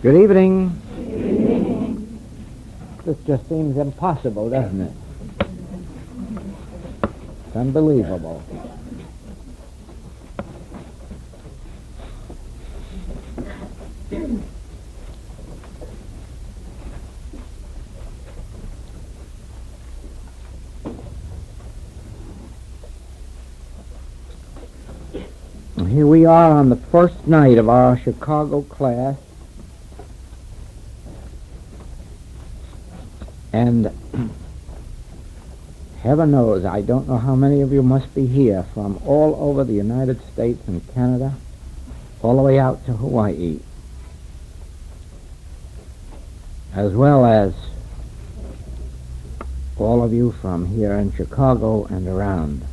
Good evening. This just seems impossible, doesn't it? It's unbelievable. Here we are on the first night of our Chicago class, and heaven knows, I don't know how many of you must be here from all over the United States and Canada, all the way out to Hawaii, as well as all of you from here in Chicago and around.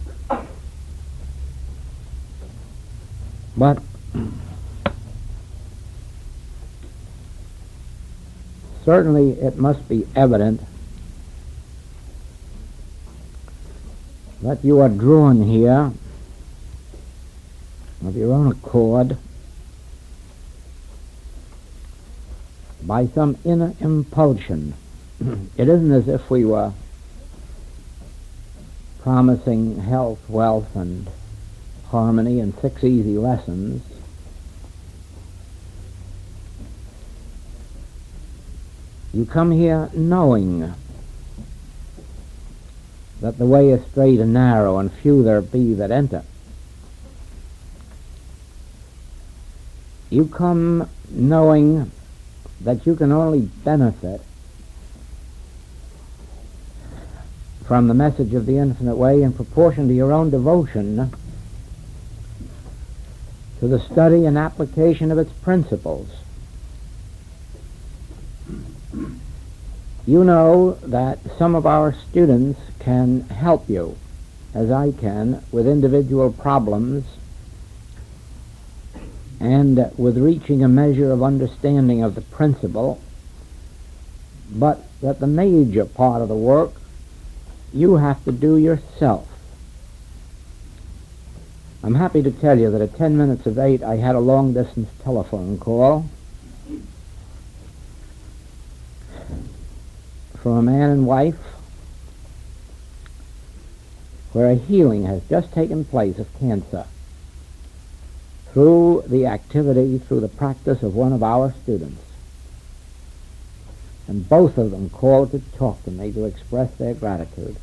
But certainly it must be evident that you are drawn here of your own accord by some inner impulsion. It isn't as if we were promising health, wealth, and harmony and 6 easy lessons. You come here knowing that the way is straight and narrow, and few there be that enter. You come knowing that you can only benefit from the message of the infinite way in proportion to your own devotion to the study and application of its principles. You know that some of our students can help you, as I can, with individual problems and with reaching a measure of understanding of the principle, but that the major part of the work you have to do yourself. I'm happy to tell you that at 10 minutes of 8 I had a long-distance telephone call from a man and wife where a healing has just taken place of cancer through the activity, through the practice of one of our students. And both of them called to talk to me to express their gratitude.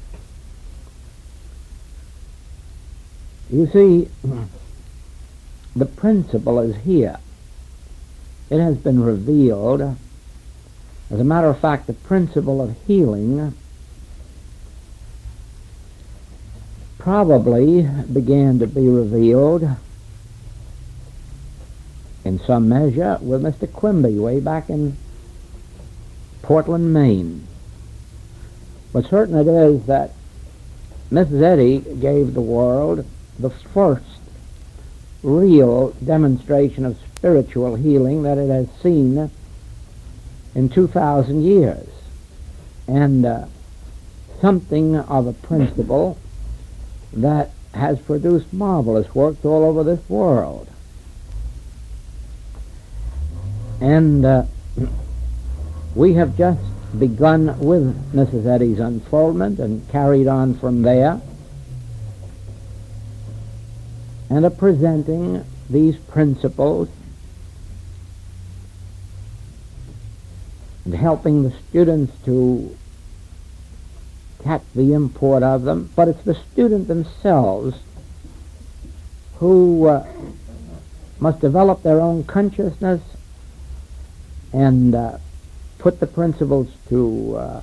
You see, the principle is here. It has been revealed. As a matter of fact, the principle of healing probably began to be revealed in some measure with Mr. Quimby way back in Portland, Maine. But certain it is that Mrs. Eddy gave the world the first real demonstration of spiritual healing that it has seen in 2,000 years, and something of a principle that has produced marvelous works all over this world. And we have just begun with Mrs. Eddy's unfoldment and carried on from there, and are presenting these principles and helping the students to catch the import of them. But it's the student themselves who must develop their own consciousness and put the principles to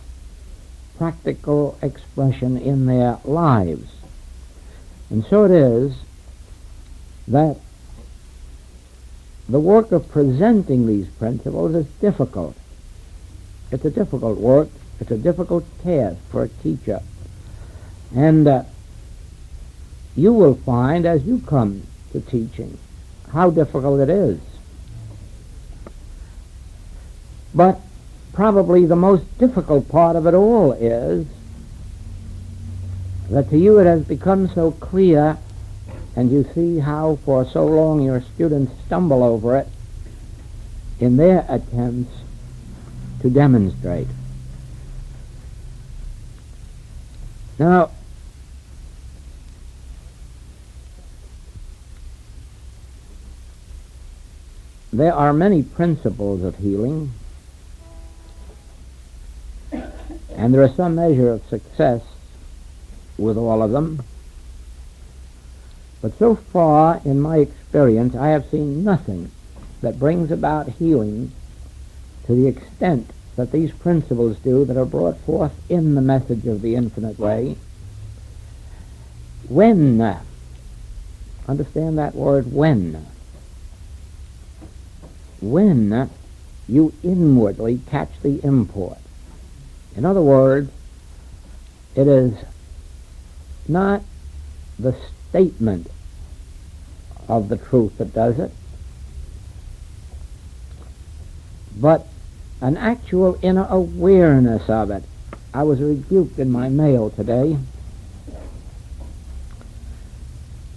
practical expression in their lives. And so it is that the work of presenting these principles is difficult. It's a difficult work. It's a difficult task for a teacher. And you will find as you come to teaching how difficult it is. But probably the most difficult part of it all is that to you it has become so clear, and you see how for so long your students stumble over it, in their attempts to demonstrate. Now, there are many principles of healing, and there is some measure of success with all of them. But so far, in my experience, I have seen nothing that brings about healing to the extent that these principles do that are brought forth in the message of the infinite way. When, understand that word when you inwardly catch the import. In other words, it is not the statement of the truth that does it, but an actual inner awareness of it. I was rebuked in my mail today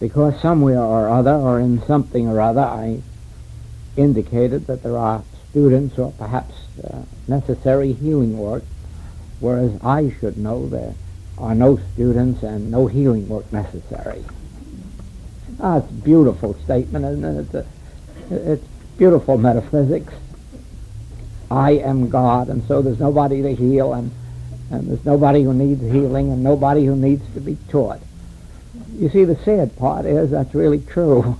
because somewhere or other, or in something or other, I indicated that there are students or perhaps necessary healing work, whereas I should know there are no students and no healing work necessary. It's a beautiful statement, isn't it? It's beautiful metaphysics. I am God, and so there's nobody to heal, and there's nobody who needs healing, and nobody who needs to be taught. You see, the sad part is that's really true.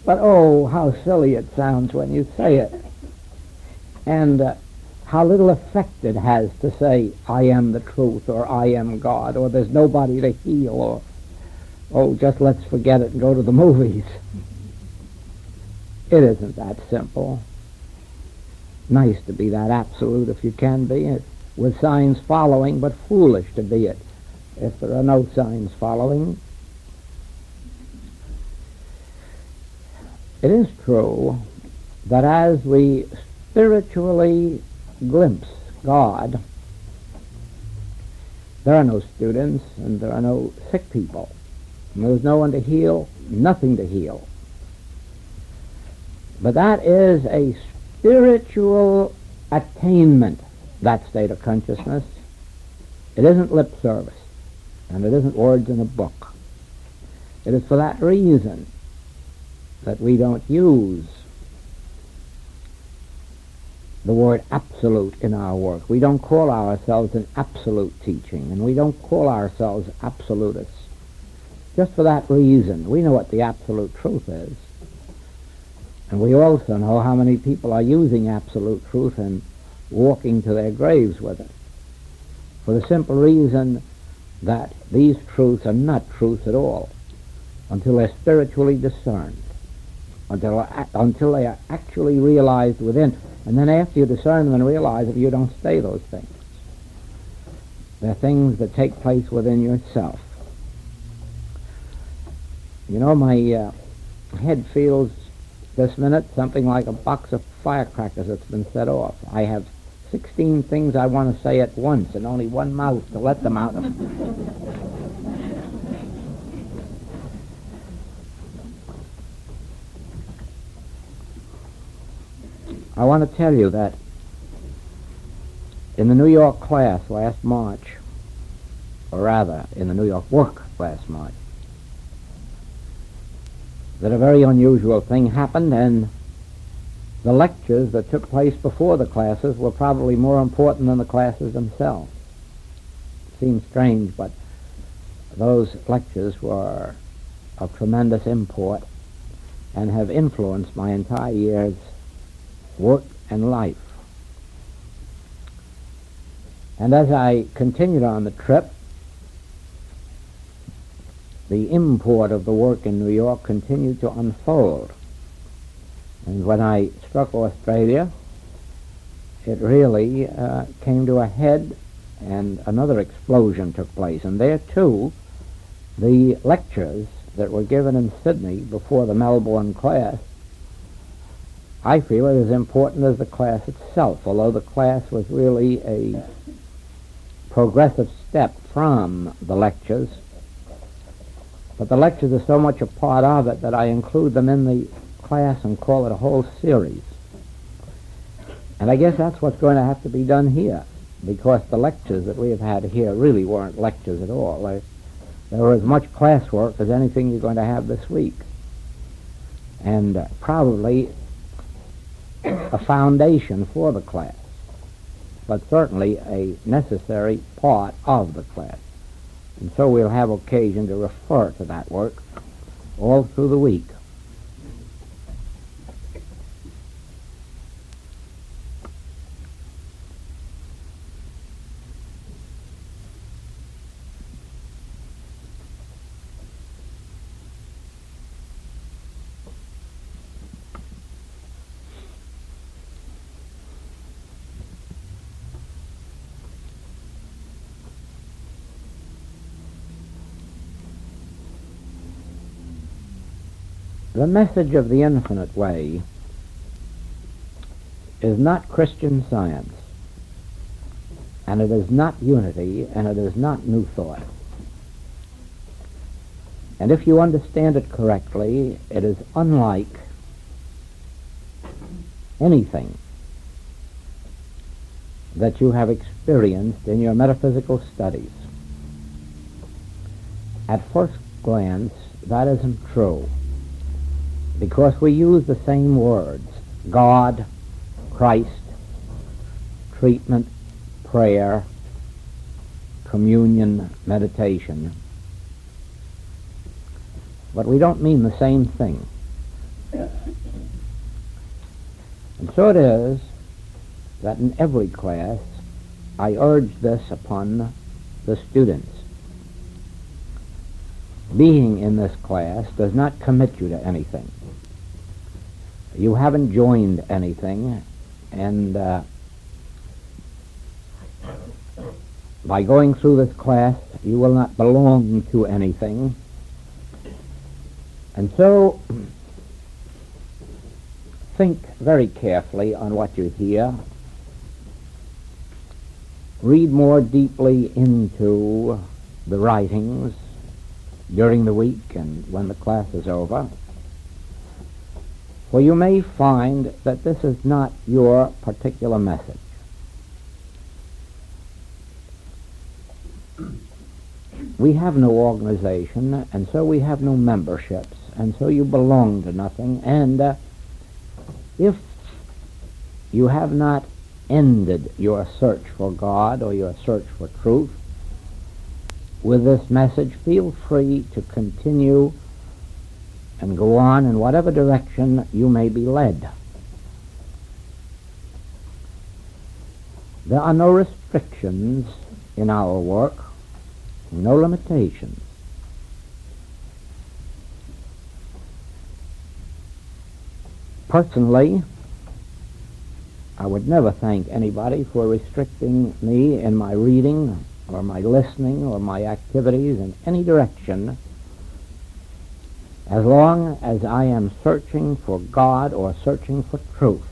But oh, how silly it sounds when you say it. And how little effect it has to say, I am the truth, or I am God, or there's nobody to heal, or, oh, just let's forget it and go to the movies. It isn't that simple. Nice to be that absolute if you can be, with signs following, but foolish to be it if there are no signs following. It is true that as we spiritually glimpse God, there are no students and there are no sick people. And there's no one to heal, nothing to heal. But that is a spiritual attainment, that state of consciousness. It isn't lip service, and it isn't words in a book. It is for that reason that we don't use the word absolute in our work. We don't call ourselves an absolute teaching, and we don't call ourselves absolutists. Just for that reason. We know what the absolute truth is. And we also know how many people are using absolute truth and walking to their graves with it. For the simple reason that these truths are not truths at all until they're spiritually discerned, until they are actually realized within. And then after you discern them and realize them, you don't stay those things. They're things that take place within yourself. You know, my head feels this minute something like a box of firecrackers that's been set off. I have 16 things I want to say at once and only one mouth to let them out of. I want to tell you that in the New York class last March, or rather in the New York work last March, that a very unusual thing happened, and the lectures that took place before the classes were probably more important than the classes themselves. It seems strange, but those lectures were of tremendous import and have influenced my entire year's work and life. And as I continued on the trip, the import of the work in New York continued to unfold. And when I struck Australia, it really came to a head, and another explosion took place. And there, too, the lectures that were given in Sydney before the Melbourne class, I feel are as important as the class itself, although the class was really a progressive step from the lectures. But the lectures are so much a part of it that I include them in the class and call it a whole series. And I guess that's what's going to have to be done here, because the lectures that we have had here really weren't lectures at all. They were as much classwork as anything you're going to have this week. And probably a foundation for the class, but certainly a necessary part of the class. And so we'll have occasion to refer to that work all through the week. The message of the infinite way is not Christian Science, and it is not unity, and it is not new thought. And if you understand it correctly, it is unlike anything that you have experienced in your metaphysical studies. At first glance, that isn't true, because we use the same words: God, Christ, treatment, prayer, communion, meditation. But we don't mean the same thing. And so it is that in every class I urge this upon the students. Being in this class does not commit you to anything. You haven't joined anything, and by going through this class, you will not belong to anything. And so, think very carefully on what you hear. Read more deeply into the writings during the week and when the class is over. For you may find that this is not your particular message. We have no organization, and so we have no memberships, and so you belong to nothing. And if you have not ended your search for God or your search for truth with this message, feel free to continue and go on in whatever direction you may be led. There are no restrictions in our work, no limitations. Personally, I would never thank anybody for restricting me in my reading or my listening or my activities in any direction, as long as I am searching for God or searching for truth.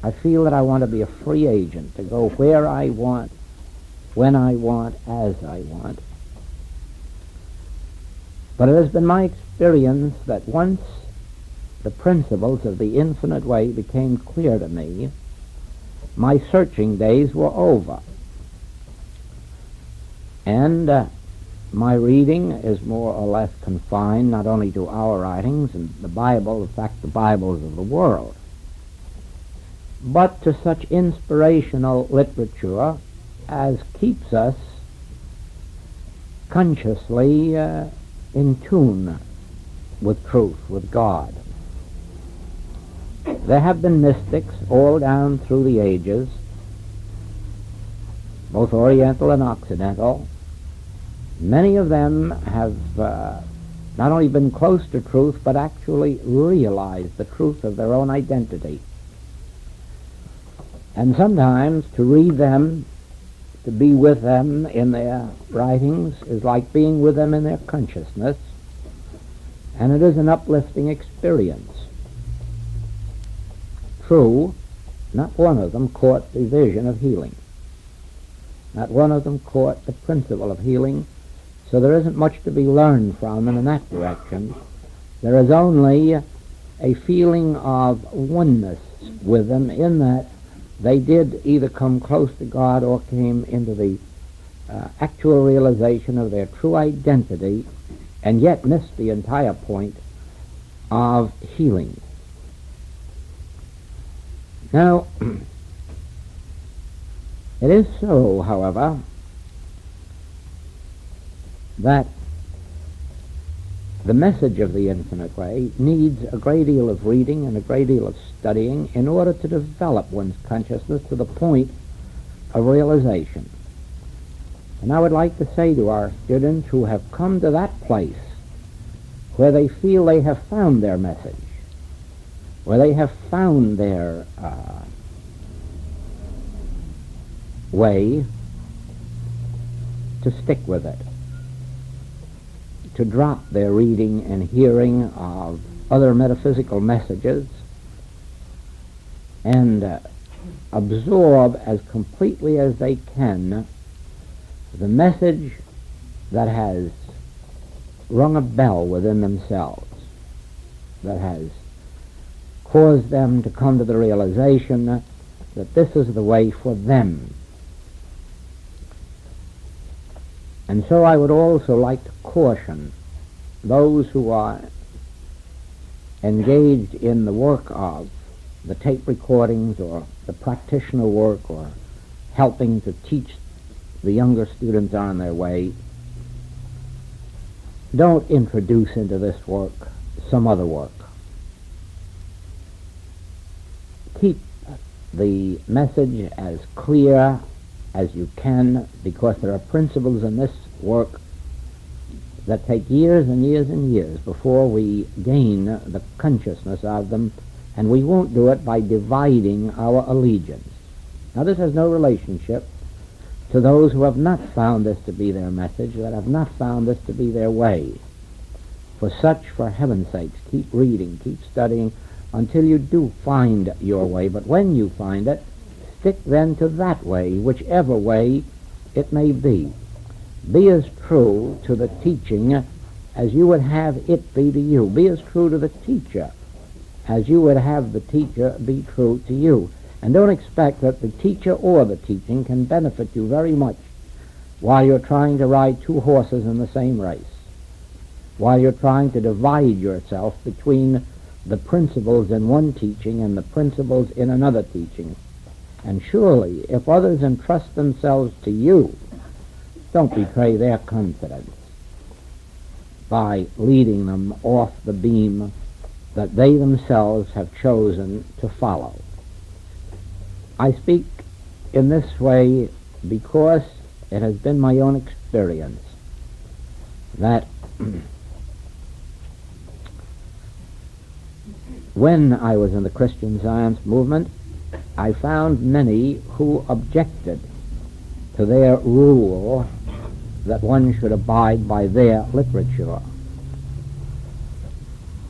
I feel that I want to be a free agent, to go where I want, when I want, as I want. But it has been my experience that once the principles of the infinite way became clear to me, my searching days were over. And my reading is more or less confined not only to our writings and the Bible, in fact the Bibles of the world, but to such inspirational literature as keeps us consciously in tune with truth, with God. There have been mystics all down through the ages, both Oriental and Occidental. Many of them have not only been close to truth, but actually realized the truth of their own identity. And sometimes to read them, to be with them in their writings, is like being with them in their consciousness, and it is an uplifting experience. True, not one of them caught the vision of healing. Not one of them caught the principle of healing, so there isn't much to be learned from in that direction. There is only a feeling of oneness with them, in that they did either come close to God or came into the actual realization of their true identity, and yet missed the entire point of healing. Now, it is so, however, that the message of the Infinite Way needs a great deal of reading and a great deal of studying in order to develop one's consciousness to the point of realization. And I would like to say to our students who have come to that place where they feel they have found their message, where they have found their way, to stick with it, to drop their reading and hearing of other metaphysical messages, and absorb as completely as they can the message that has rung a bell within themselves, that has caused them to come to the realization that this is the way for them. And so I would also like to caution those who are engaged in the work of the tape recordings or the practitioner work or helping to teach the younger students on their way, don't introduce into this work some other work. Keep the message as clear as you can, because there are principles in this work that take years and years and years before we gain the consciousness of them, and we won't do it by dividing our allegiance. Now, this has no relationship to those who have not found this to be their message, that have not found this to be their way. For such, for heaven's sakes, keep reading, keep studying, until you do find your way. But when you find it, stick then to that way, whichever way it may be. Be as true to the teaching as you would have it be to you. Be as true to the teacher as you would have the teacher be true to you. And don't expect that the teacher or the teaching can benefit you very much while you're trying to ride two horses in the same race, while you're trying to divide yourself between the principles in one teaching and the principles in another teaching. And surely, if others entrust themselves to you, don't betray their confidence by leading them off the beam that they themselves have chosen to follow. I speak in this way because it has been my own experience that when I was in the Christian Science movement, I found many who objected to their rule that one should abide by their literature.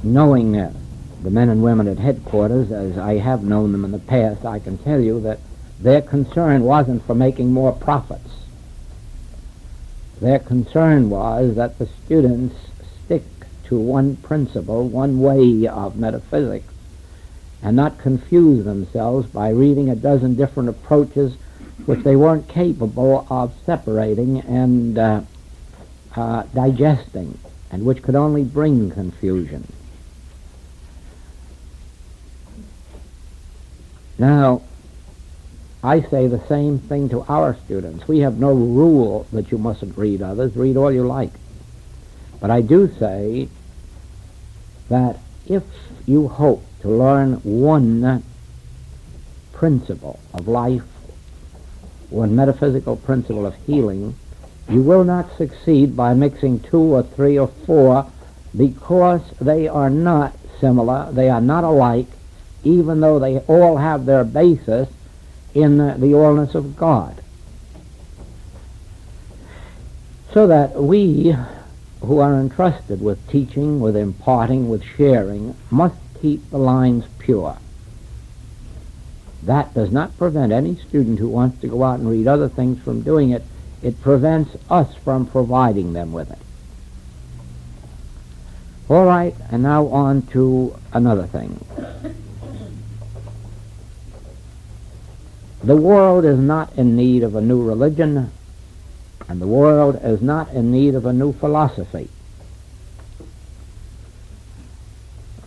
Knowing the men and women at headquarters, as I have known them in the past, I can tell you that their concern wasn't for making more profits. Their concern was that the students stick to one principle, one way of metaphysics, and not confuse themselves by reading a dozen different approaches which they weren't capable of separating and digesting, and which could only bring confusion. Now, I say the same thing to our students. We have no rule that you mustn't read others. Read all you like. But I do say that if you hope to learn one principle of life, one metaphysical principle of healing, you will not succeed by mixing 2 or 3 or 4, because they are not similar, they are not alike, even though they all have their basis in the allness of God. So that we who are entrusted with teaching, with imparting, with sharing, must keep the lines pure. That does not prevent any student who wants to go out and read other things from doing it. It prevents us from providing them with it. All right, and now on to another thing. The world is not in need of a new religion, and the world is not in need of a new philosophy.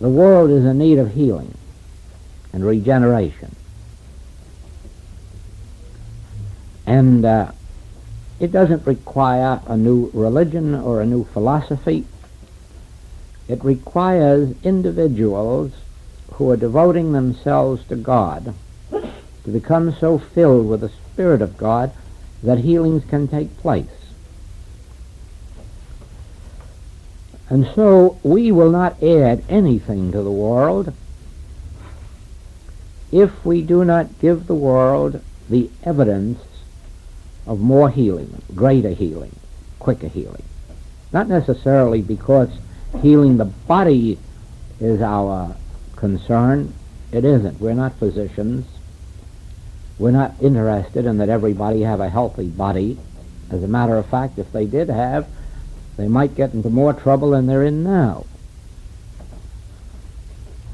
The world is in need of healing and regeneration. And it doesn't require a new religion or a new philosophy. It requires individuals who are devoting themselves to God to become so filled with the Spirit of God that healings can take place. And so we will not add anything to the world if we do not give the world the evidence of more healing, greater healing, quicker healing. Not necessarily because healing the body is our concern. It isn't. We're not physicians. We're not interested in that everybody have a healthy body. As a matter of fact, if they did have, they might get into more trouble than they're in now.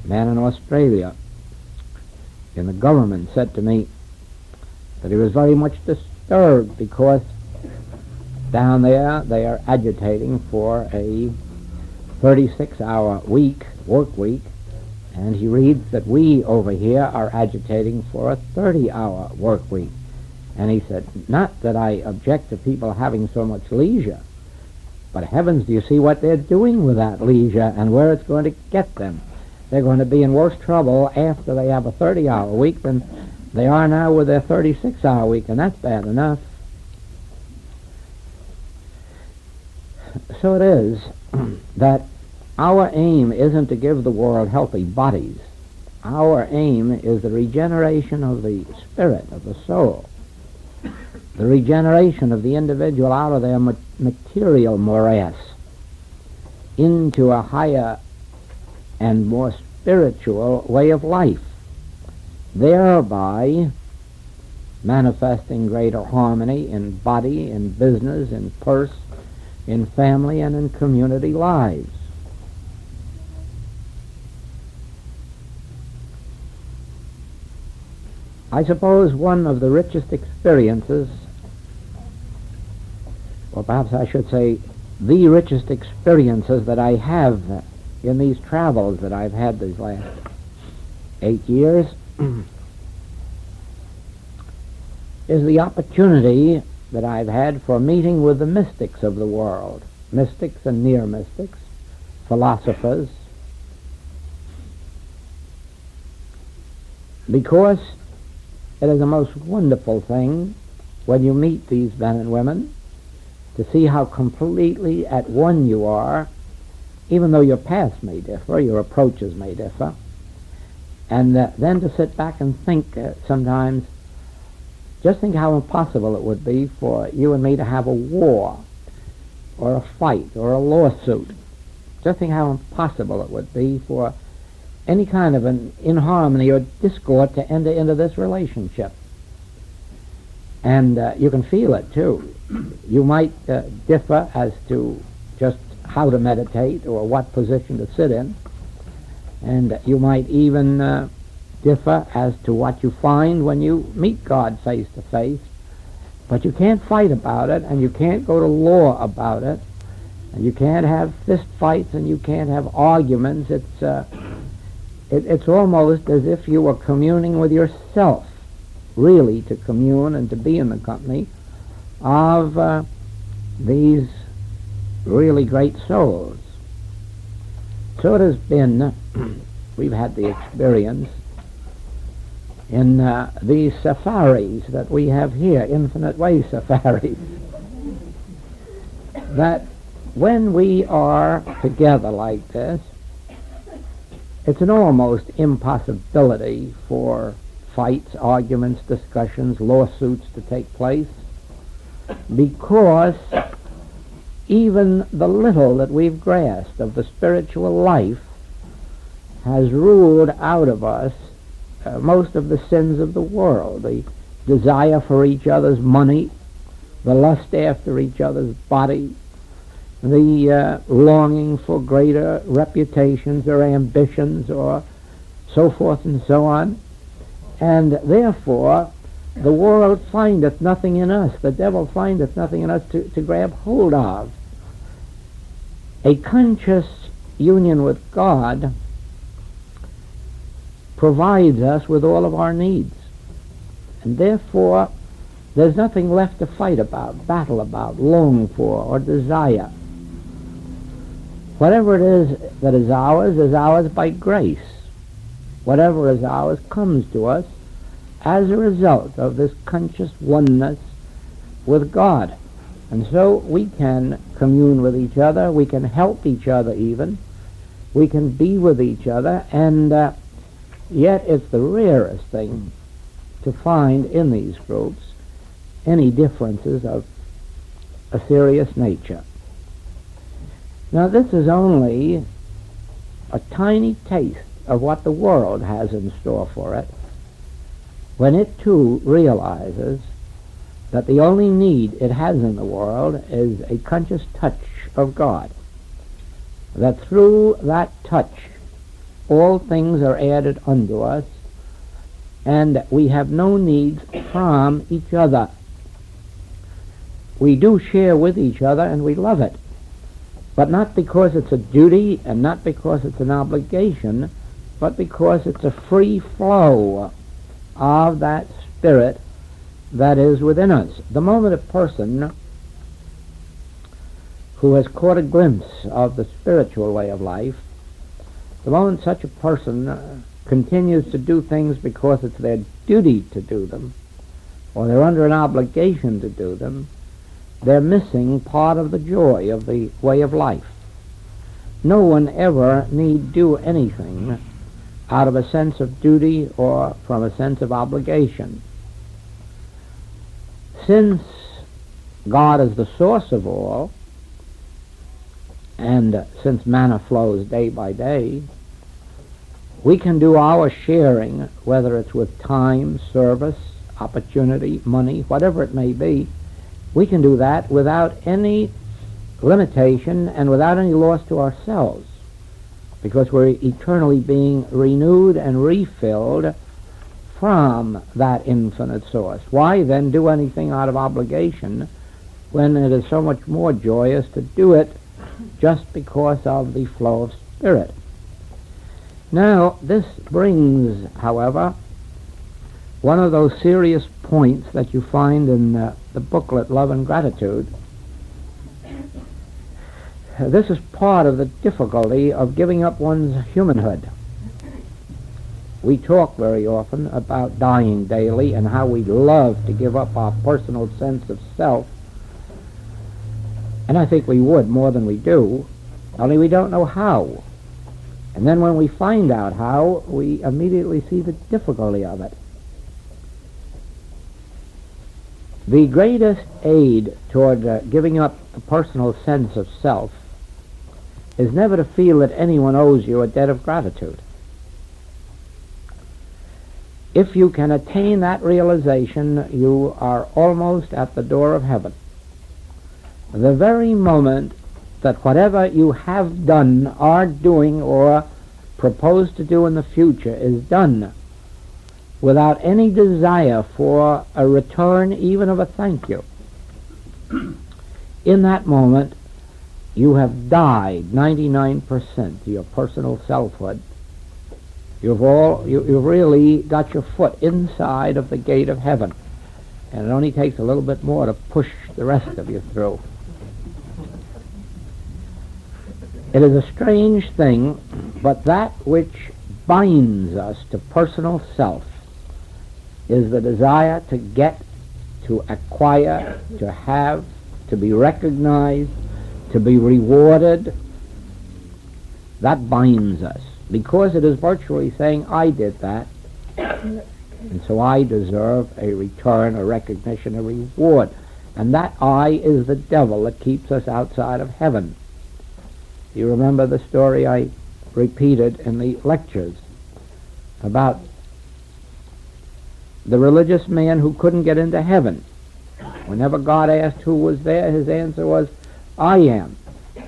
A man in Australia in the government said to me that he was very much disturbed because down there they are agitating for a 36-hour work week, and he reads that we over here are agitating for a 30-hour work week. And he said, not that I object to people having so much leisure, but heavens, do you see what they're doing with that leisure and where it's going to get them? They're going to be in worse trouble after they have a 30-hour week than they are now with their 36-hour week, and that's bad enough. So it is that our aim isn't to give the world healthy bodies. Our aim is the regeneration of the spirit, of the soul, the regeneration of the individual out of their material morass into a higher and more spiritual way of life, thereby manifesting greater harmony in body, in business, in purse, in family, and in community lives. I suppose one of the richest experiences, or perhaps I should say the richest experiences that I have in these travels that I've had these last 8 years is the opportunity that I've had for meeting with the mystics of the world, mystics and near mystics, philosophers, because it is a most wonderful thing when you meet these men and women to see how completely at one you are, even though your paths may differ, your approaches may differ, and then to sit back and think sometimes, just think how impossible it would be for you and me to have a war or a fight or a lawsuit. Just think how impossible it would be for any kind of an inharmony or discord to enter into this relationship. And you can feel it too. You might differ as to just how to meditate or what position to sit in, and you might even differ as to what you find when you meet God face to face, but you can't fight about it, and you can't go to law about it, and you can't have fist fights, and you can't have arguments. It's almost as if you were communing with yourself, really, to commune and to be in the company of these really great souls. So it has been, we've had the experience in these safaris that we have here, Infinite Way safaris, that when we are together like this, it's an almost impossibility for fights, arguments, discussions, lawsuits to take place, because even the little that we've grasped of the spiritual life has ruled out of us most of the sins of the world, the desire for each other's money, the lust after each other's body, the longing for greater reputations or ambitions or so forth and so on. And therefore, the world findeth nothing in us, the devil findeth nothing in us to grab hold of. A conscious union with God provides us with all of our needs. And therefore, there's nothing left to fight about, battle about, long for, or desire. Whatever it is that is ours by grace. Whatever is ours comes to us as a result of this conscious oneness with God. And so we can commune with each other, we can help each other even, we can be with each other, and yet it's the rarest thing to find in these groups any differences of a serious nature. Now this is only a tiny taste of what the world has in store for it, when it too realizes that the only need it has in the world is a conscious touch of God, that through that touch all things are added unto us, and we have no needs from each other. We do share with each other and we love it, but not because it's a duty and not because it's an obligation, but because it's a free flow of that spirit that is within us. The moment a person who has caught a glimpse of the spiritual way of life, the moment such a person continues to do things because it's their duty to do them, or they're under an obligation to do them, they're missing part of the joy of the way of life. No one ever need do anything out of a sense of duty or from a sense of obligation. Since God is the source of all, and since manna flows day by day, we can do our sharing, whether it's with time, service, opportunity, money, whatever it may be. We can do that without any limitation and without any loss to ourselves, because we're eternally being renewed and refilled from that infinite source. Why then do anything out of obligation when it is so much more joyous to do it just because of the flow of spirit? Now, this brings, however, one of those serious points that you find in the booklet, Love and Gratitude. This is part of the difficulty of giving up one's humanhood. We talk very often about dying daily and how we love to give up our personal sense of self, and I think we would more than we do, only we don't know how. And then when we find out how, we immediately see the difficulty of it. The greatest aid toward giving up the personal sense of self is never to feel that anyone owes you a debt of gratitude. If you can attain that realization, you are almost at the door of heaven. The very moment that whatever you have done, are doing, or propose to do in the future is done without any desire for a return, even of a thank you, in that moment you have died 99% to your personal selfhood. You've really got your foot inside of the gate of heaven, and it only takes a little bit more to push the rest of you through. It is a strange thing, but that which binds us to personal self is the desire to get, to acquire, to have, to be recognized, to be rewarded. That binds us, because it is virtually saying, I did that, and so I deserve a return, a recognition, a reward. And that I is the devil that keeps us outside of heaven. You remember the story I repeated in the lectures about the religious man who couldn't get into heaven. Whenever God asked who was there, his answer was, I am.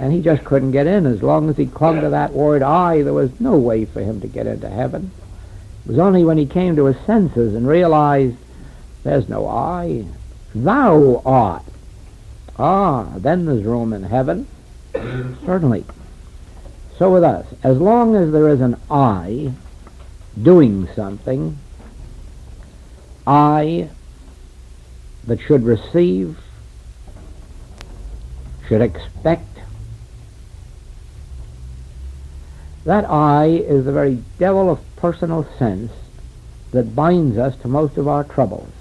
And he just couldn't get in. As long as he clung to that word I, there was no way for him to get into heaven. It was only when he came to his senses and realized there's no I, thou art. Then there's room in heaven. Certainly. So with us, as long as there is an I doing something, I that should receive, should expect, that I is the very devil of personal sense that binds us to most of our troubles.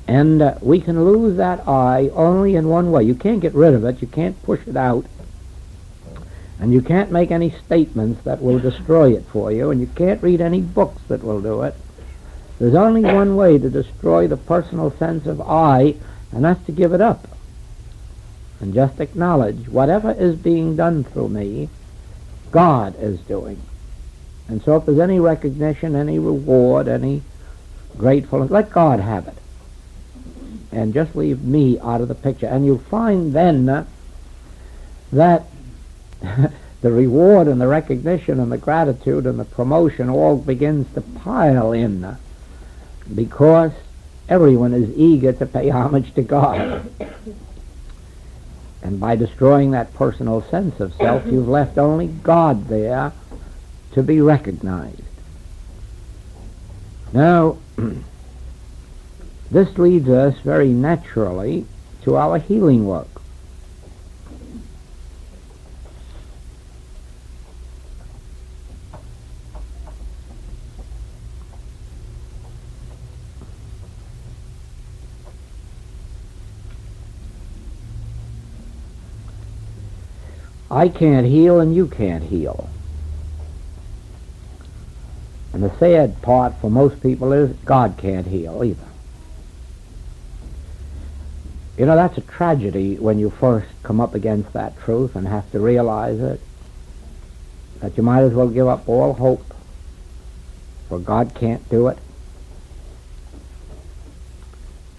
And we can lose that I only in one way. You can't get rid of it, you can't push it out, and you can't make any statements that will destroy it for you, and you can't read any books that will do it. There's only one way to destroy the personal sense of I, and that's to give it up. And just acknowledge whatever is being done through me, God is doing. And so if there's any recognition, any reward, any gratefulness, let God have it. And just leave me out of the picture. And you'll find then that the reward and the recognition and the gratitude and the promotion all begins to pile in, because everyone is eager to pay homage to God. And by destroying that personal sense of self, you've left only God there to be recognized. Now, this leads us very naturally to our healing work. I can't heal and you can't heal. And the sad part for most people is God can't heal either. You know, that's a tragedy when you first come up against that truth and have to realize it, that you might as well give up all hope, for God can't do it.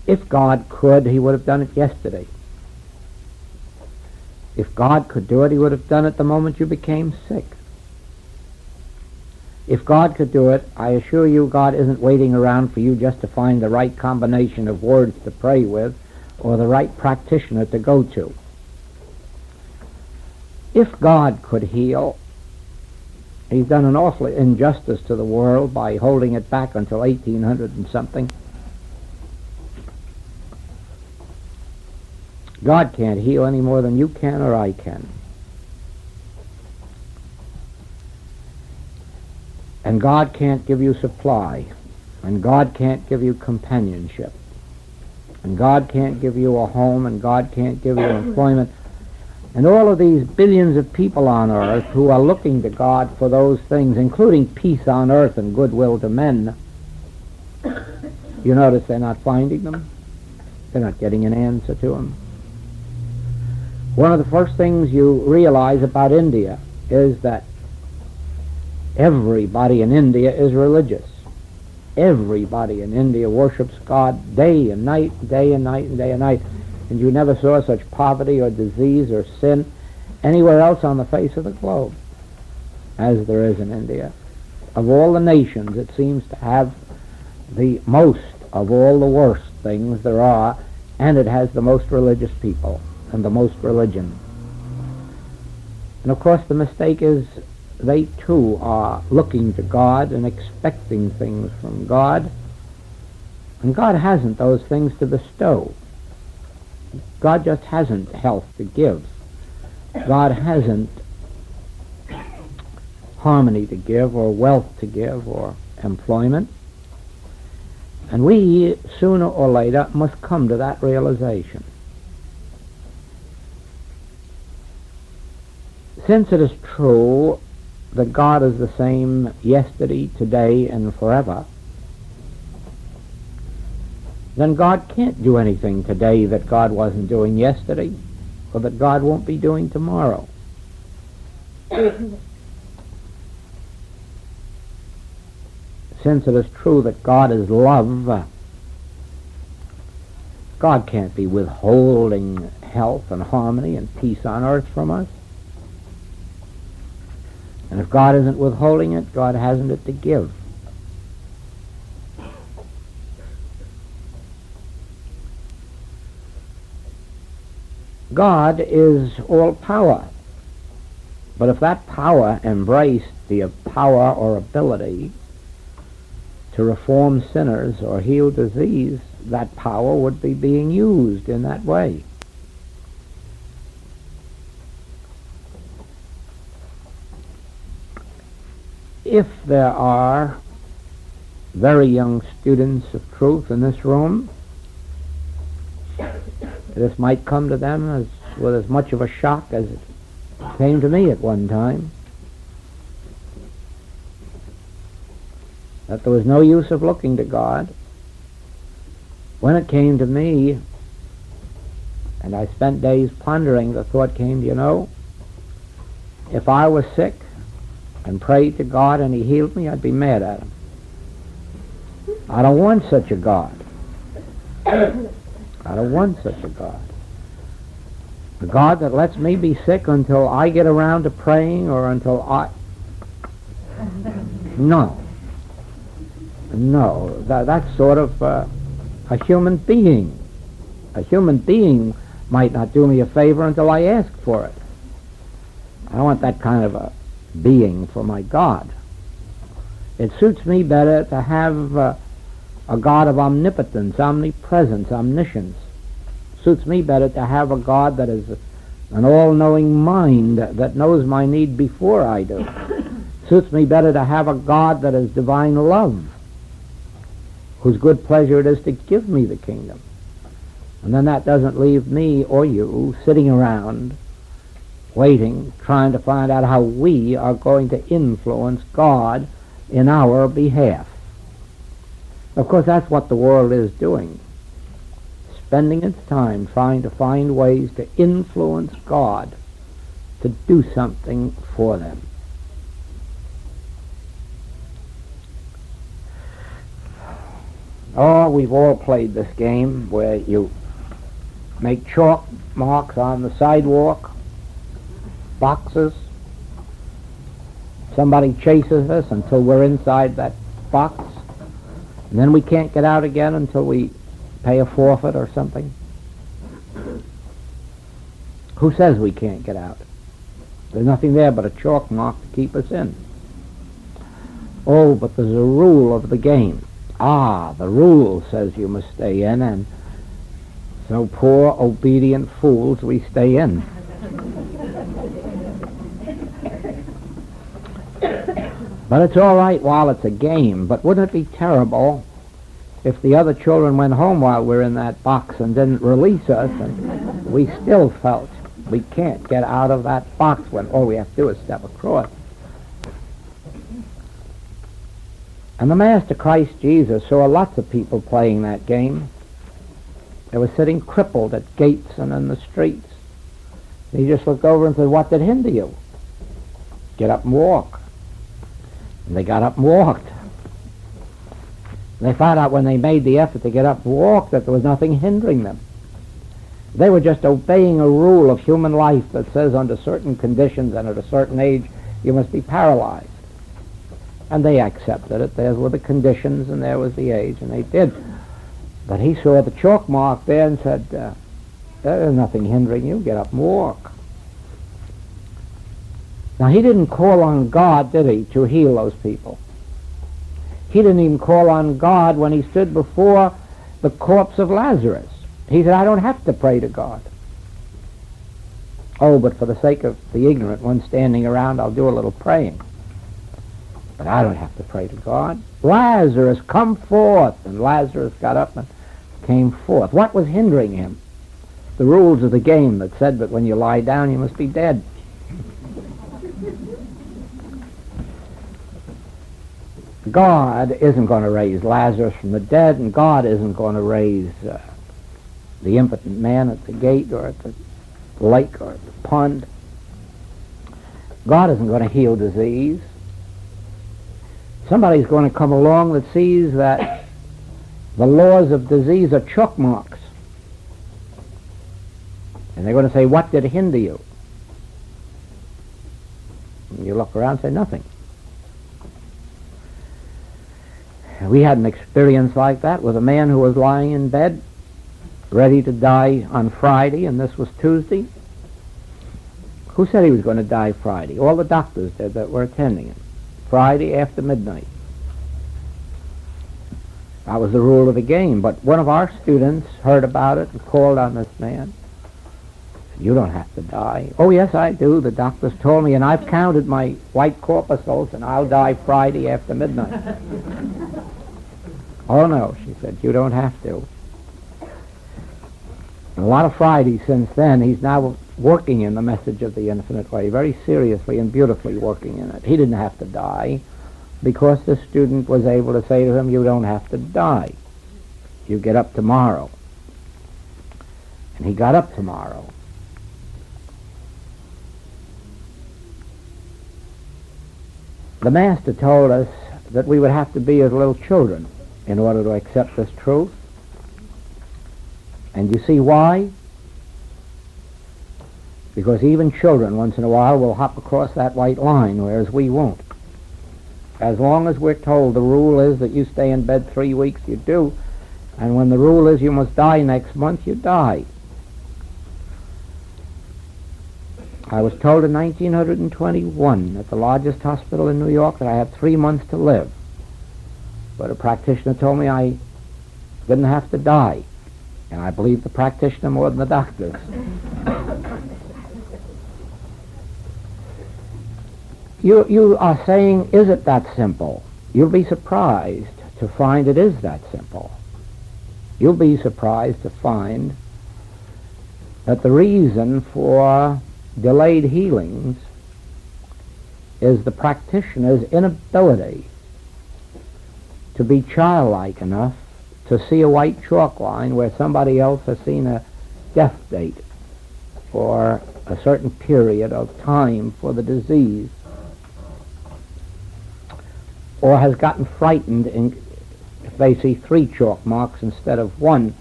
If God could, he would have done it yesterday. If God could do it, he would have done it the moment you became sick. If God could do it, I assure you God isn't waiting around for you just to find the right combination of words to pray with or the right practitioner to go to. If God could heal, he's done an awful injustice to the world by holding it back until 1800 and something. God can't heal any more than you can or I can. And God can't give you supply. And God can't give you companionship. And God can't give you a home. And God can't give you employment. And all of these billions of people on earth who are looking to God for those things, including peace on earth and goodwill to men, you notice they're not finding them. They're not getting an answer to them. One of the first things you realize about India is that everybody in India is religious. Everybody in India worships God day and night, day and night, and day and night. And you never saw such poverty or disease or sin anywhere else on the face of the globe as there is in India. Of all the nations, it seems to have the most of all the worst things there are, and it has the most religious people and the most religion. And of course the mistake is they too are looking to God and expecting things from God, and God hasn't those things to bestow. God just hasn't health to give. God hasn't harmony to give, or wealth to give, or employment. And we, sooner or later, must come to that realization. Since it is true that God is the same yesterday, today, and forever, then God can't do anything today that God wasn't doing yesterday, or that God won't be doing tomorrow. Since it is true that God is love, God can't be withholding health and harmony and peace on earth from us. And if God isn't withholding it, God hasn't it to give. God is all power. But if that power embraced the power or ability to reform sinners or heal disease, that power would be being used in that way. If there are very young students of truth in this room, this might come to them with as much of a shock as it came to me at one time. That there was no use of looking to God. When it came to me, and I spent days pondering, the thought came, if I was sick and prayed to God and he healed me, I'd be mad at him. I don't want such a God. I don't want such a God. A God that lets me be sick until I get around to praying or until I... No, that's sort of a human being. A human being might not do me a favor until I ask for it. I don't want that kind of a being for my God. It suits me better to have a God of omnipotence, omnipresence, omniscience. Suits me better to have a God that is an all-knowing mind that knows my need before I do. Suits me better to have a God that is divine love, whose good pleasure it is to give me the kingdom. And then that doesn't leave me or you sitting around waiting, trying to find out how we are going to influence God in our behalf. Of course, that's what the world is doing. Spending its time trying to find ways to influence God to do something for them. Oh, we've all played this game where you make chalk marks on the sidewalk, boxes. Somebody chases us until we're inside that box, and then we can't get out again until we pay a forfeit or something. Who says we can't get out? There's nothing there but a chalk mark to keep us in. Oh, but there's a rule of the game. The rule says you must stay in, and so poor, obedient fools, we stay in. But it's all right while it's a game, but wouldn't it be terrible if the other children went home while we're in that box and didn't release us, and we still felt we can't get out of that box when all we have to do is step across? And the Master Christ Jesus saw lots of people playing that game. They were sitting crippled at gates and in the streets. He just looked over and said, "What did hinder you? Get up and walk." And they got up and walked. And they found out when they made the effort to get up and walk that there was nothing hindering them. They were just obeying a rule of human life that says under certain conditions and at a certain age you must be paralyzed. And they accepted it. There were the conditions and there was the age, and they did. But he saw the chalk mark there and said, "There's nothing hindering you. Get up and walk." Now, he didn't call on God, did he, to heal those people? He didn't even call on God when he stood before the corpse of Lazarus. He said, "I don't have to pray to God." Oh, but for the sake of the ignorant one standing around, I'll do a little praying. But I don't have to pray to God. "Lazarus, come forth." And Lazarus got up and came forth. What was hindering him? The rules of the game that said that when you lie down you must be dead. God isn't going to raise Lazarus from the dead, and God isn't going to raise the impotent man at the gate or at the lake or at the pond. God isn't going to heal disease. Somebody's going to come along that sees that the laws of disease are chalk marks. And they're going to say, what did hinder you? And you look around and say, nothing. We had an experience like that with a man who was lying in bed, ready to die on Friday, and this was Tuesday. Who said he was going to die Friday? All the doctors did that were attending him. Friday after midnight. That was the rule of the game. But one of our students heard about it and called on this man. You don't have to die. Oh, yes, I do. The doctors told me, and I've counted my white corpuscles, and I'll die Friday after midnight. Oh, no, she said, you don't have to. And a lot of Fridays since then, he's now working in the message of the infinite way, very seriously and beautifully working in it. He didn't have to die because the student was able to say to him, you don't have to die. You get up tomorrow. And he got up tomorrow. The Master told us that we would have to be as little children in order to accept this truth. And you see why? Because even children once in a while will hop across that white line, whereas we won't. As long as we're told the rule is that you stay in bed 3 weeks, you do. And when the rule is you must die next month, you die. I was told in 1921 at the largest hospital in New York that I had 3 months to live. But a practitioner told me I didn't have to die. And I believed the practitioner more than the doctors. You are saying, is it that simple? You'll be surprised to find it is that simple. You'll be surprised to find that the reason for delayed healings is the practitioner's inability to be childlike enough to see a white chalk line where somebody else has seen a death date for a certain period of time for the disease, or has gotten frightened if they see 3 chalk marks instead of 1,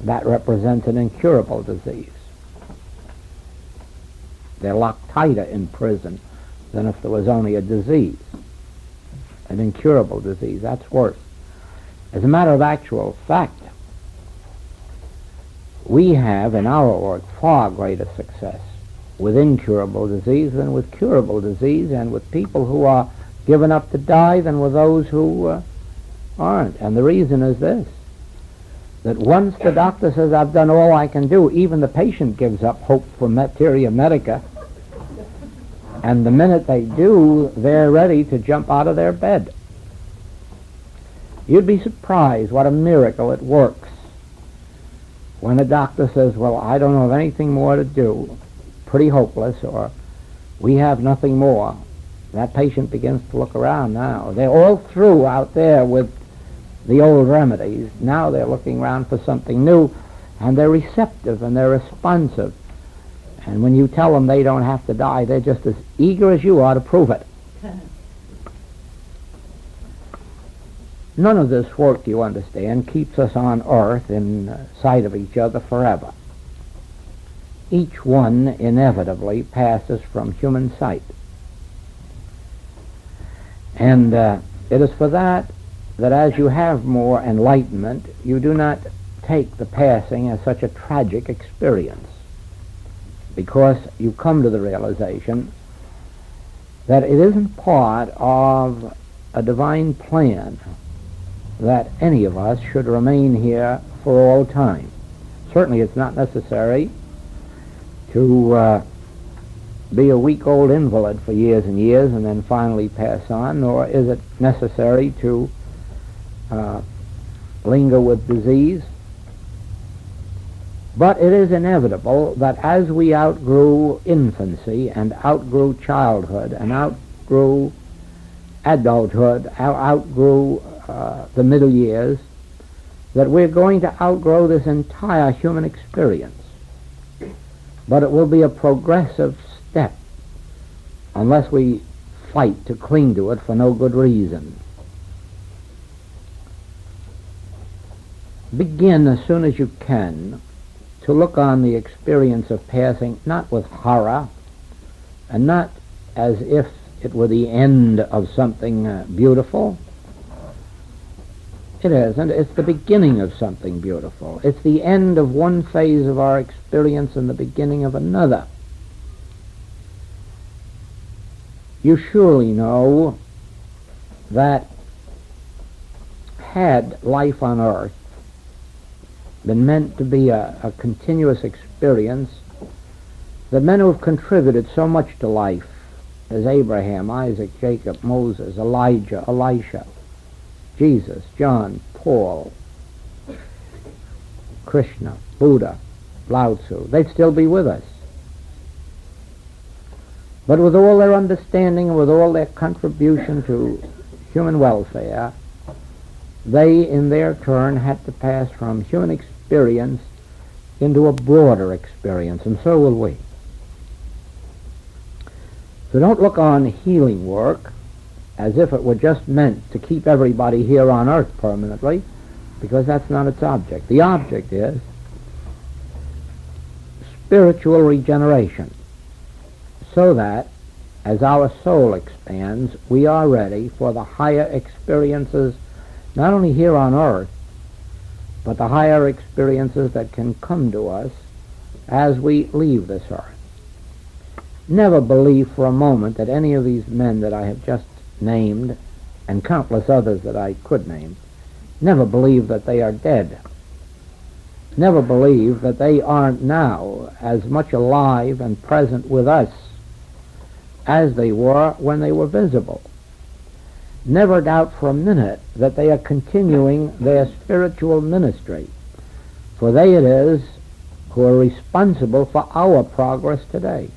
that represents an incurable disease. They're locked tighter in prison than if there was only a disease, an incurable disease. That's worse. As a matter of actual fact, we have in our work far greater success with incurable disease than with curable disease, and with people who are given up to die than with those who aren't. And the reason is this, that once the doctor says, I've done all I can do, even the patient gives up hope for materia medica, and the minute they do, they're ready to jump out of their bed. You'd be surprised what a miracle it works when a doctor says, well, I don't know of anything more to do, pretty hopeless, or we have nothing more. That patient begins to look around now. They're all through out there with the old remedies. Now they're looking around for something new, and they're receptive and they're responsive. And when you tell them they don't have to die, they're just as eager as you are to prove it. None of this work, you understand, keeps us on earth in sight of each other forever. Each one inevitably passes from human sight. And it is for that as you have more enlightenment, you do not take the passing as such a tragic experience, because you come to the realization that it isn't part of a divine plan that any of us should remain here for all time. Certainly it's not necessary to be a weak-old invalid for years and years and then finally pass on, nor is it necessary to linger with disease. But it is inevitable that as we outgrew infancy and outgrew childhood and outgrew adulthood, outgrew the middle years, that we're going to outgrow this entire human experience. But it will be a progressive step unless we fight to cling to it for no good reason. Begin as soon as you can to look on the experience of passing not with horror, and not as if it were the end of something beautiful. It isn't. It's the beginning of something beautiful. It's the end of one phase of our experience and the beginning of another. You surely know that had life on earth been meant to be a continuous experience, the men who have contributed so much to life, as Abraham, Isaac, Jacob, Moses, Elijah, Elisha, Jesus, John, Paul, Krishna, Buddha, Lao Tzu, they'd still be with us. But with all their understanding and with all their contribution to human welfare, they in their turn had to pass from human experience into a broader experience, and so will we. So don't look on healing work as if it were just meant to keep everybody here on earth permanently, because that's not its object. The object is spiritual regeneration, so that as our soul expands, we are ready for the higher experiences, not only here on earth, but the higher experiences that can come to us as we leave this earth. Never believe for a moment that any of these men that I have just named, and countless others that I could name, never believe that they are dead. Never believe that they aren't now as much alive and present with us as they were when they were visible. Never doubt for a minute that they are continuing their spiritual ministry, for they it is who are responsible for our progress today.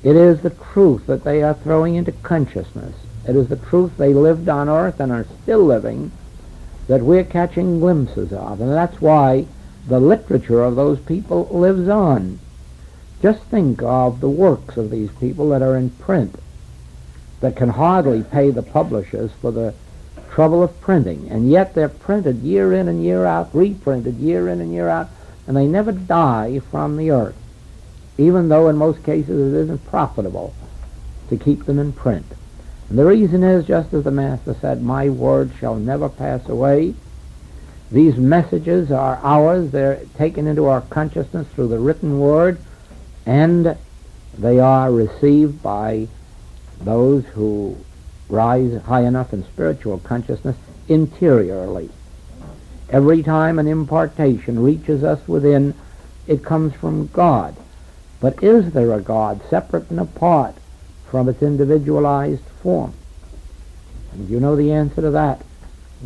It is the truth that they are throwing into consciousness. It is the truth they lived on earth and are still living that we're catching glimpses of, and that's why the literature of those people lives on. Just think of the works of these people that are in print, that can hardly pay the publishers for the trouble of printing, and yet they're printed year in and year out, reprinted year in and year out, and they never die from the earth, even though in most cases it isn't profitable to keep them in print. And the reason is, just as the Master said, my word shall never pass away. These messages are ours. They're taken into our consciousness through the written word, and they are received by those who rise high enough in spiritual consciousness interiorly. Every time an impartation reaches us within, it comes from God. But is there a God separate and apart from its individualized form? And you know the answer to that.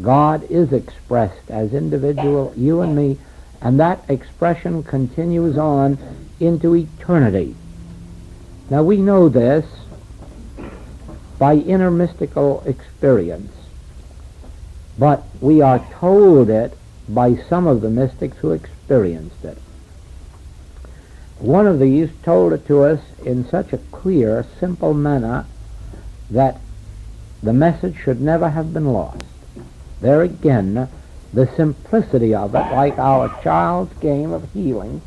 God is expressed as individual, you and me, and that expression continues on into eternity. Now we know this by inner mystical experience, but we are told it by some of the mystics who experienced it. One of these told it to us in such a clear, simple manner that the message should never have been lost. There again, the simplicity of it, like our child's game of healing,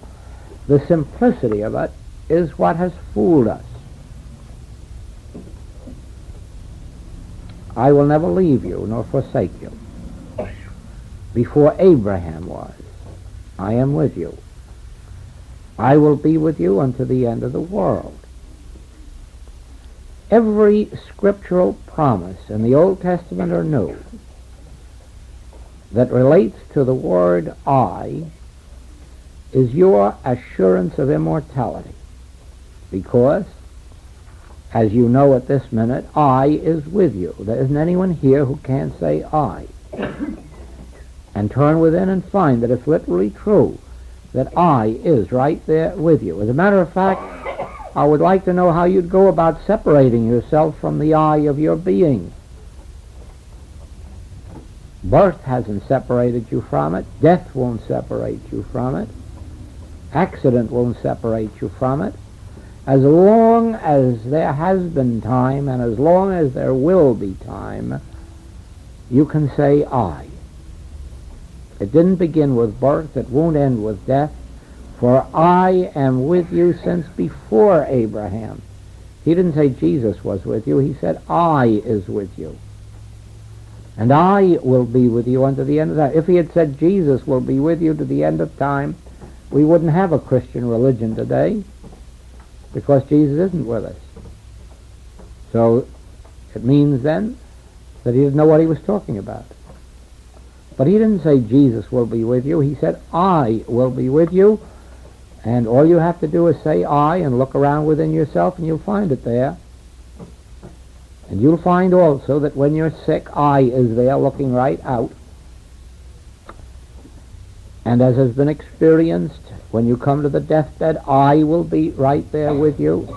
the simplicity of it is what has fooled us. I will never leave you nor forsake you. Before Abraham was, I am with you. I will be with you unto the end of the world. Every scriptural promise in the Old Testament or New that relates to the word I is your assurance of immortality, because, as you know at this minute, I is with you. There isn't anyone here who can't say I and turn within and find that it's literally true, that I is right there with you. As a matter of fact, I would like to know how you'd go about separating yourself from the I of your being. Birth hasn't separated you from it. Death won't separate you from it. Accident won't separate you from it. As long as there has been time, and as long as there will be time, you can say I. It didn't begin with birth. It won't end with death. For I am with you since before Abraham. He didn't say Jesus was with you. He said, I is with you. And I will be with you unto the end of time. If he had said Jesus will be with you to the end of time, we wouldn't have a Christian religion today, because Jesus isn't with us. So it means then that he didn't know what he was talking about. But he didn't say Jesus will be with you. He said, I will be with you. And all you have to do is say I and look around within yourself and you'll find it there. And you'll find also that when you're sick, I is there looking right out. And as has been experienced, when you come to the deathbed, I will be right there with you.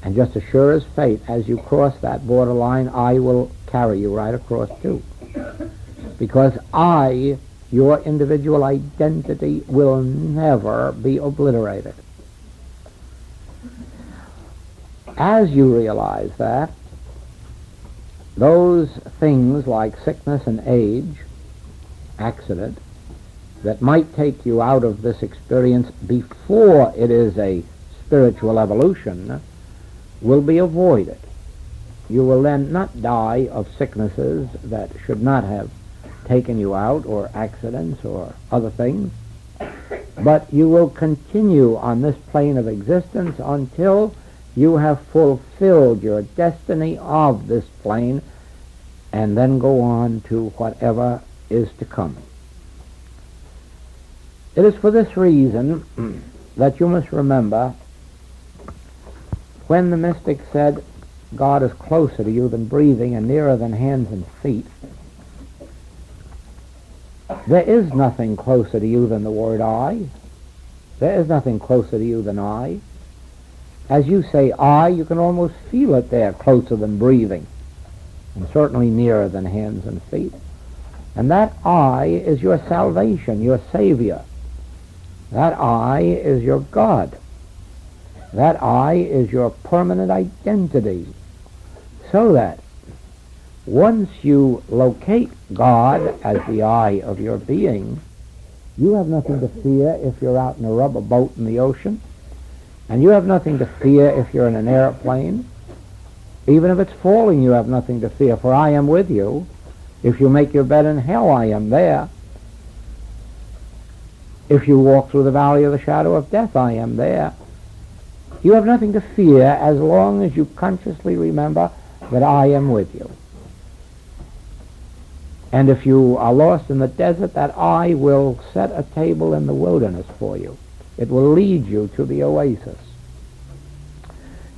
And just as sure as fate, as you cross that borderline, I will carry you right across too. Because I, your individual identity, will never be obliterated. As you realize that, those things like sickness and age, accident, that might take you out of this experience before it is a spiritual evolution, will be avoided. You will then not die of sicknesses that should not have taken you out, or accidents, or other things, but you will continue on this plane of existence until you have fulfilled your destiny of this plane, and then go on to whatever is to come. It is for this reason that you must remember, when the mystic said God is closer to you than breathing and nearer than hands and feet, there is nothing closer to you than the word I. There is nothing closer to you than I. As you say I, you can almost feel it there, closer than breathing, and certainly nearer than hands and feet. And that I is your salvation, your Savior. That I is your God. That I is your permanent identity. So that once you locate God as the I of your being, you have nothing to fear if you're out in a rubber boat in the ocean, and you have nothing to fear if you're in an airplane. Even if it's falling, you have nothing to fear, for I am with you. If you make your bed in hell, I am there. If you walk through the valley of the shadow of death, I am there. You have nothing to fear as long as you consciously remember that I am with you. And if you are lost in the desert, that I will set a table in the wilderness for you. It will lead you to the oasis.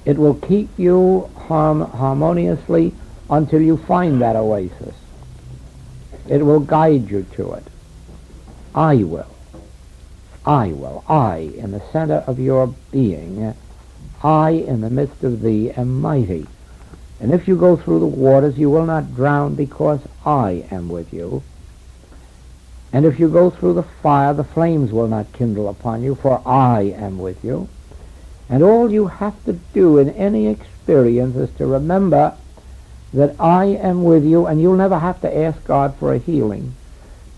It will keep you harmoniously until you find that oasis. It will guide you to it. I will. I will. I, in the center of your being, I, in the midst of thee, am mighty. And if you go through the waters, you will not drown, because I am with you. And if you go through the fire, the flames will not kindle upon you, for I am with you. And all you have to do in any experience is to remember that I am with you, and you'll never have to ask God for a healing.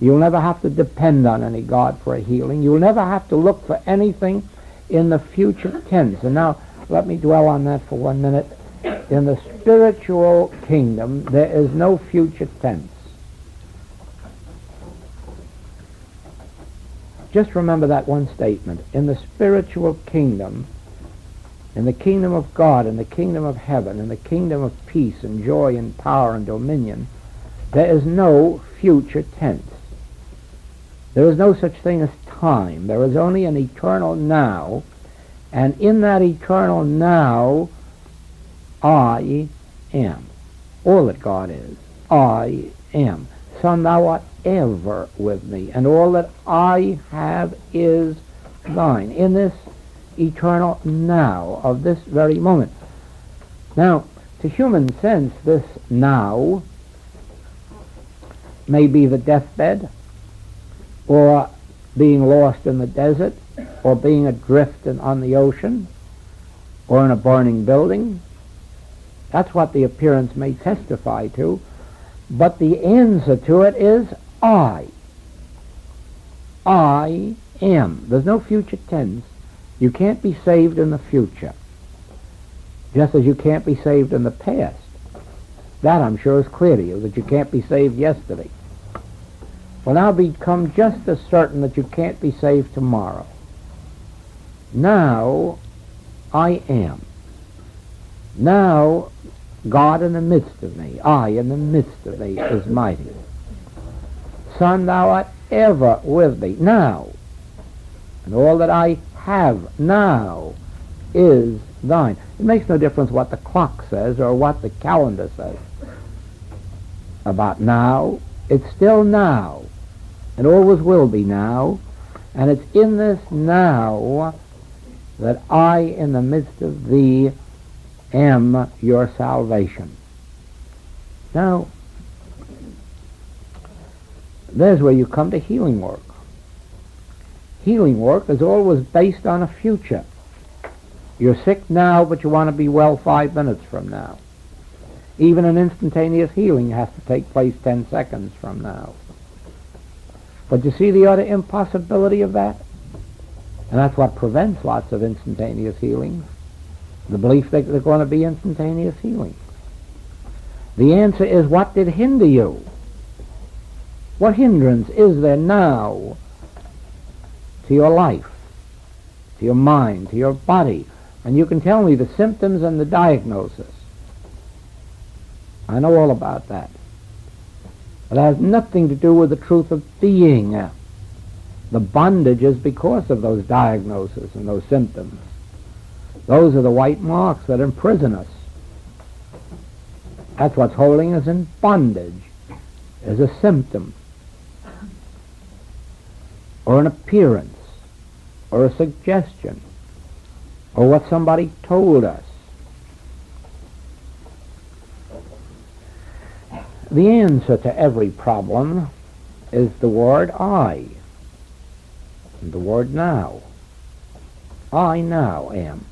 You'll never have to depend on any God for a healing. You'll never have to look for anything in the future tense. And now let me dwell on that for 1 minute. In the spiritual kingdom, there is no future tense. Just remember that one statement. In the spiritual kingdom, in the kingdom of God, in the kingdom of heaven, in the kingdom of peace and joy and power and dominion, there is no future tense. There is no such thing as time. There is only an eternal now, and in that eternal now, I am. All that God is, I am. Son, thou art ever with me, and all that I have is thine. In this eternal now of this very moment. Now, to human sense, this now may be the deathbed, or being lost in the desert, or being adrift on the ocean, or in a burning building. That's what the appearance may testify to. But the answer to it is I. I am. There's no future tense. You can't be saved in the future, just as you can't be saved in the past. That, I'm sure, is clear to you, that you can't be saved yesterday. Well, now become just as certain that you can't be saved tomorrow. Now, I am. Now, God in the midst of me, I in the midst of thee, is mighty. Son, thou art ever with me, now. And all that I have now is thine. It makes no difference what the clock says or what the calendar says about now. It's still now, and always will be now. And it's in this now that I, in the midst of thee, am your salvation. Now, there's where you come to healing work. Healing work is always based on a future. You're sick now, but you want to be well 5 minutes from now. Even an instantaneous healing has to take place 10 seconds from now. But you see the utter impossibility of that? And that's what prevents lots of instantaneous healings. The belief that they're going to be instantaneous healings. The answer is, what did hinder you? What hindrance is there now to your life, to your mind, to your body? And you can tell me the symptoms and the diagnosis. I know all about that. But it has nothing to do with the truth of being. The bondage is because of those diagnoses and those symptoms. Those are the white marks that imprison us. That's what's holding us in bondage, is a symptom, or an appearance, or a suggestion, or what somebody told us. The answer to every problem is the word I, and the word now. I now am.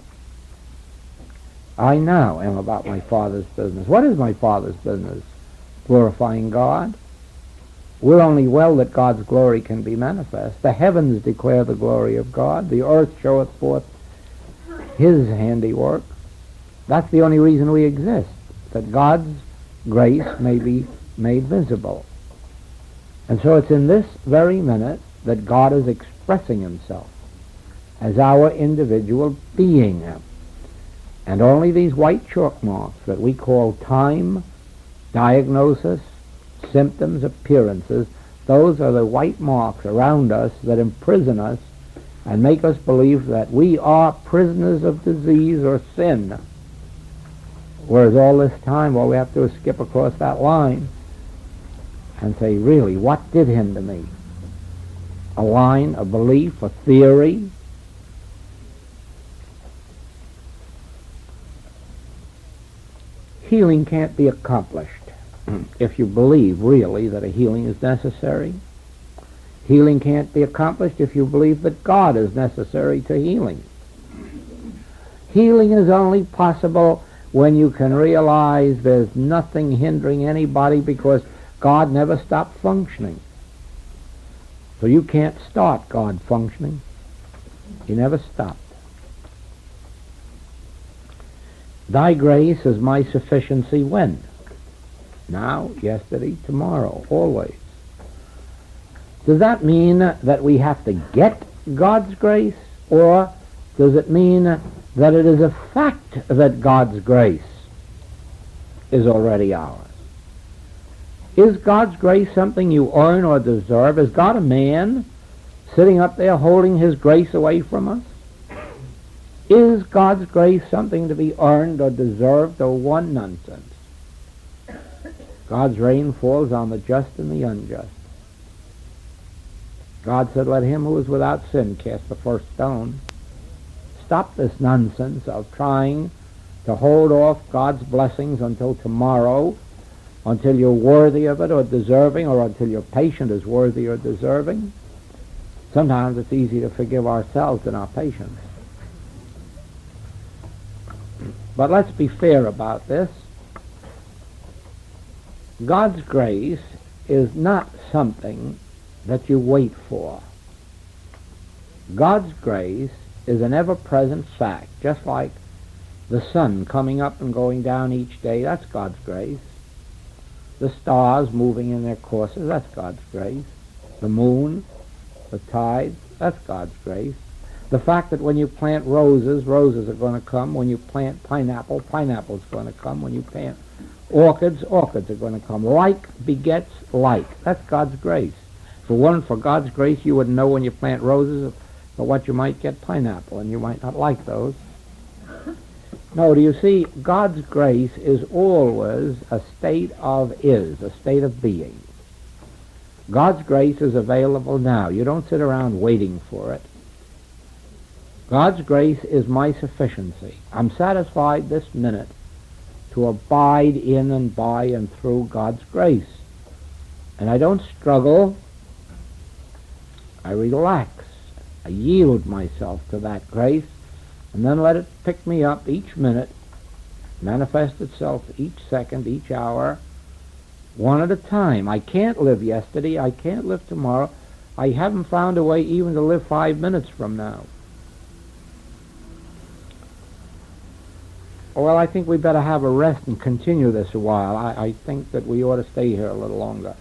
I now am about my Father's business. What is my Father's business? Glorifying God. We're only well that God's glory can be manifest. The heavens declare the glory of God. The earth showeth forth his handiwork. That's the only reason we exist, that God's grace may be made visible. And so it's in this very minute that God is expressing himself as our individual being. And only these white chalk marks that we call time, diagnosis, symptoms, appearances, those are the white marks around us that imprison us and make us believe that we are prisoners of disease or sin. Whereas all this time, all we have to do is skip across that line and say, really, what did hinder me? A line, a belief, a theory? Healing can't be accomplished if you believe really that a healing is necessary. Healing can't be accomplished if you believe that God is necessary to healing. Healing is only possible when you can realize there's nothing hindering anybody because God never stopped functioning. So you can't start God functioning. He never stopped. Thy grace is my sufficiency when? Now, yesterday, tomorrow, always. Does that mean that we have to get God's grace? Or does it mean that it is a fact that God's grace is already ours? Is God's grace something you earn or deserve? Is God a man sitting up there holding his grace away from us? Is God's grace something to be earned or deserved or one nonsense? God's rain falls on the just and the unjust. God said, let him who is without sin cast the first stone. Stop this nonsense of trying to hold off God's blessings until tomorrow, until you're worthy of it or deserving, or until your patient is worthy or deserving. Sometimes it's easy to forgive ourselves than our patients. But let's be fair about this. God's grace is not something that you wait for. God's grace is an ever-present fact, just like the sun coming up and going down each day. That's God's grace. The stars moving in their courses, that's God's grace. The moon, the tides, that's God's grace. The fact that when you plant roses, roses are going to come. When you plant pineapple, pineapple's going to come. When you plant orchids, orchids are going to come. Like begets like. That's God's grace. If it weren't for God's grace, you wouldn't know when you plant roses but what you might get pineapple, and you might not like those. No, do you see, God's grace is always a state of is, a state of being. God's grace is available now. You don't sit around waiting for it. God's grace is my sufficiency. I'm satisfied this minute to abide in and by and through God's grace. And I don't struggle. I relax. I yield myself to that grace, and then let it pick me up each minute, manifest itself each second, each hour, one at a time. I can't live yesterday. I can't live tomorrow. I haven't found a way even to live 5 minutes from now. Well, I think we better have a rest and continue this a while. I think that we ought to stay here a little longer.